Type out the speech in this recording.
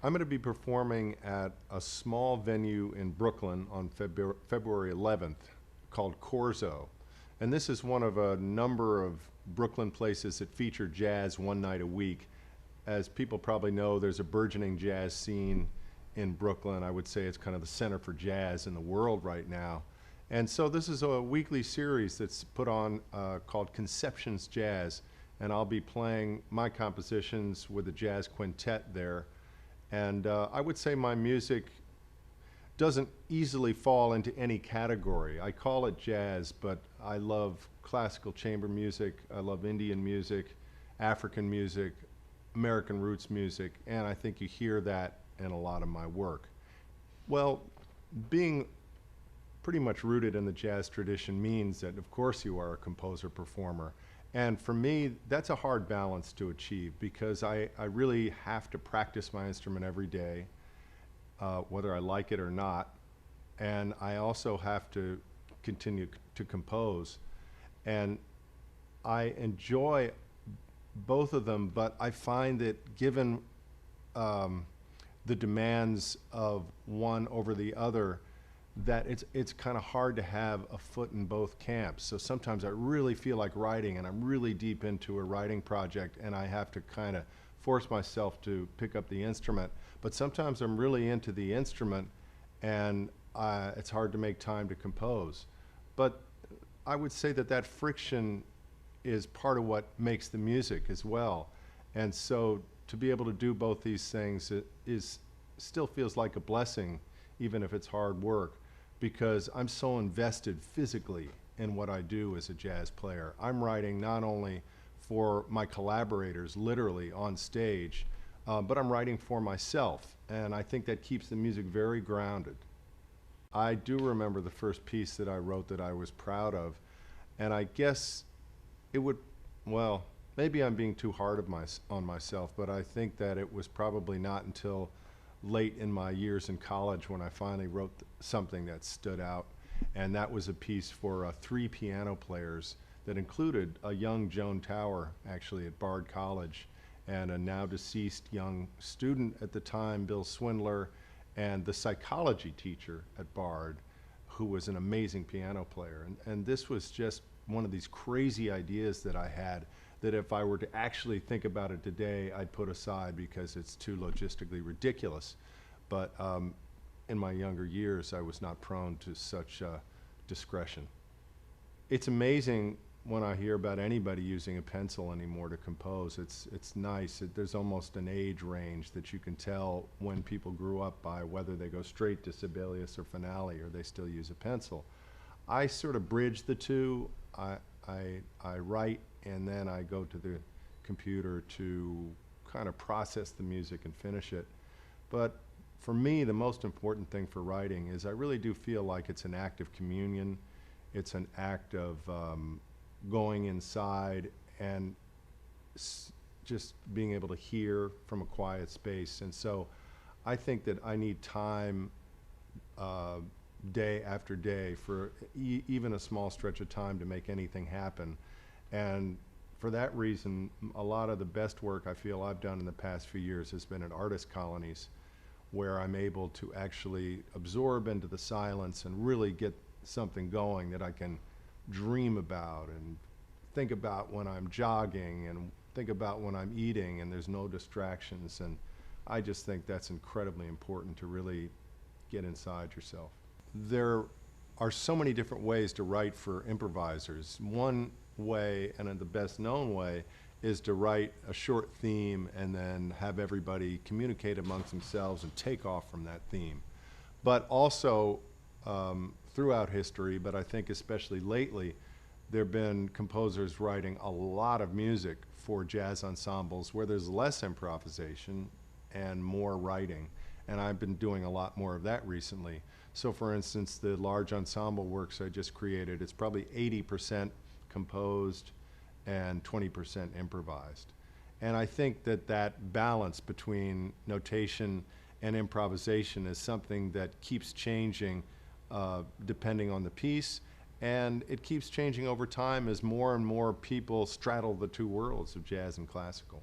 I'm going to be performing at a small venue in Brooklyn on February 11th called Corzo. And this is one of a number of Brooklyn places that feature jazz one night a week. As people probably know, there's a burgeoning jazz scene in Brooklyn. I would say it's kind of the center for jazz in the world right now. And so this is a weekly series that's put on called Conceptions Jazz. And I'll be playing my compositions with a jazz quintet there. And I would say my music doesn't easily fall into any category. I call it jazz, but I love classical chamber music, I love Indian music, African music, American roots music, and I think you hear that in a lot of my work. Well, being pretty much rooted in the jazz tradition means that, of course, you are a composer-performer. And for me, that's a hard balance to achieve because I really have to practice my instrument every day, whether I like it or not. And I also have to continue to compose. And I enjoy both of them, but I find that given the demands of one over the other, that it's kind of hard to have a foot in both camps. So sometimes I really feel like writing and I'm really deep into a writing project and I have to kind of force myself to pick up the instrument. But sometimes I'm really into the instrument and it's hard to make time to compose. But I would say that that friction is part of what makes the music as well. And so to be able to do both these things still feels like a blessing, even if it's hard work, because I'm so invested physically in what I do as a jazz player. I'm writing not only for my collaborators, literally on stage, but I'm writing for myself, and I think that keeps the music very grounded. I do remember the first piece that I wrote that I was proud of, and I guess it would, well, maybe I'm being too hard on myself, but I think that it was probably not until late in my years in college when I finally wrote something that stood out, and that was a piece for 3 piano players that included a young Joan Tower, actually at Bard College, and a now deceased young student at the time, Bill Swindler, and the psychology teacher at Bard, who was an amazing piano player. And this was just one of these crazy ideas that I had that if I were to actually think about it today, I'd put aside because it's too logistically ridiculous. But in my younger years, I was not prone to such discretion. It's amazing when I hear about anybody using a pencil anymore to compose. It's nice. There's almost an age range that you can tell when people grew up by, whether they go straight to Sibelius or Finale or they still use a pencil. I sort of bridge the two. I write and then I go to the computer to kind of process the music and finish it. But for me, the most important thing for writing is I really do feel like it's an act of communion. It's an act of going inside and just being able to hear from a quiet space. And so I think that I need time day after day for even a small stretch of time to make anything happen. And for that reason, a lot of the best work I feel I've done in the past few years has been at artist colonies, where I'm able to actually absorb into the silence and really get something going that I can dream about and think about when I'm jogging and think about when I'm eating and there's no distractions. And I just think that's incredibly important to really get inside yourself. There are so many different ways to write for improvisers. One way, and the best known way, is to write a short theme and then have everybody communicate amongst themselves and take off from that theme. But also throughout history, but I think especially lately, there have been composers writing a lot of music for jazz ensembles where there's less improvisation and more writing. And I've been doing a lot more of that recently. So for instance, the large ensemble works I just created, it's probably 80% composed and 20% improvised. And I think that that balance between notation and improvisation is something that keeps changing depending on the piece, and it keeps changing over time as more and more people straddle the two worlds of jazz and classical.